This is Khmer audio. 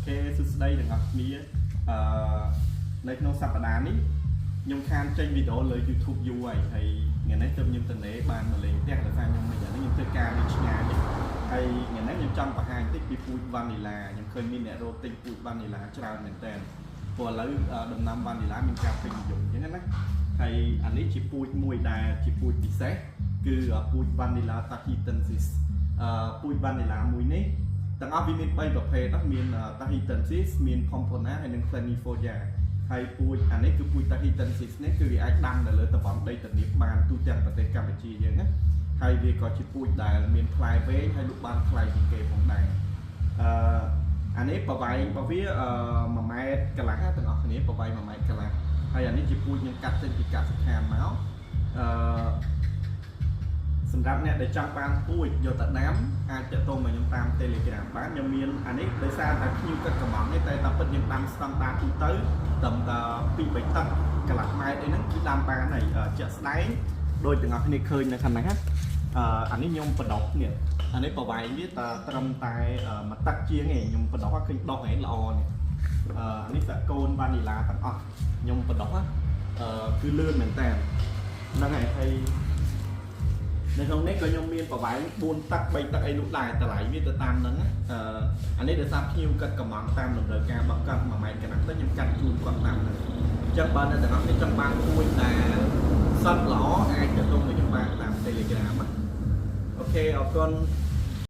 cái sự đây đừng ngọc míaในក្នុងសប្តាហ៍នេះខ្ញុំខានចេញវីដេអូលើ YouTube យូរហើយហើយថ្ងៃនេះទើបខ្ញុំទៅលេបានមកលេងផ្ទះដោយសារខ្ញុំមិនយ៉ាងនេះខ្ញុំធ្វើការនេះឆ្ងាយហើយថ្ងៃនេះខ្ញុំចង់បង្ហាញតិចពីពូជវ៉ានីឡាខ្ញុំឃើញមានអ្នករត់ទិញពូជវ៉ានីឡាច្រើនមែនតើព្រោះឥឡូវដំណាំវ៉ានីឡាមានការពេញនិយមអញ្ចឹងណាហើយអានេះជាពូជមួយដែលជាពូជពិសេសគឺពូជវ៉ានីឡា Tahitensis ពូជវ៉ានីឡាមួយនេះទាំងអស់វាមាន3ប្រភេទមាន Tahitensis មាន Pompona ហើយនិង Planifolia ហើយពូជអានេះគឺពូជ Tahitensis នេះគឺវាអាចដាំនៅលើតំបន់ដីទំនាបបានទូទាំងប្រទេសកម្ពុជាយើងណាហើយវាក៏ជាពូជដែលមានផ្លែវែងហើយលក់បានថ្លៃជាងគេផងដែរអានេះប្រវែងរបស់វា1ម៉ែត្រកន្លះទាំងអស់គ្នាប្រវែង1ម៉ែត្រកន្លះហើយអានេះជាពូជខ្ញុំកាត់ចេញពីកសិដ្ឋានមកសម្រាប់អ្នកដែលចង់បានពូជយកទៅដាំអាចទាក់ទងមកខ្ញុំតាម Telegram បានខ្ញុំមានអានេះដោយសារតែភ្ញៀវគាត់កំងនេះតែតាមពិតខ្ញុំដាំស្តង់ដារទូទៅត្រឹមតែ2-3តឹកកន្លះម៉ែត្រអីហ្នឹងគឺដាំបានហើយជាក់ស្ដែងដោយទាំងអស់គ្នាឃើញនៅខាងនេះអានេះខ្ញុំបដោះនេះអានេះប្រវែងវាត្រឹមតែ1តឹកជាងឯងខ្ញុំបដោះឃើញដុះឯងល្អនេះអានេះសាកូនវ៉ានីឡាទាំងអស់ខ្ញុំបដោះគឺលឿនមែនតើហ្នឹងហើយនៅក្នុងនេះក៏ខ្ញុំមានប្រវែង4តឹក3តឹកអីនោះដែរតម្លៃវាទៅតាមហ្នឹងអានេះដោយសារភ្ញៀវកាត់កំងតាមតម្រូវការរបស់គាត់1ម៉ែត្រកន្លះខ្ញុំកាត់ជូនគាត់តាមហ្នឹងអញ្ចឹងបើនៅទាំងអស់នេះចង់បានពូជដែលសត្វល្អអាចទៅទងមកខ្ញុំបានតាម Telegram អូខេអរគុណ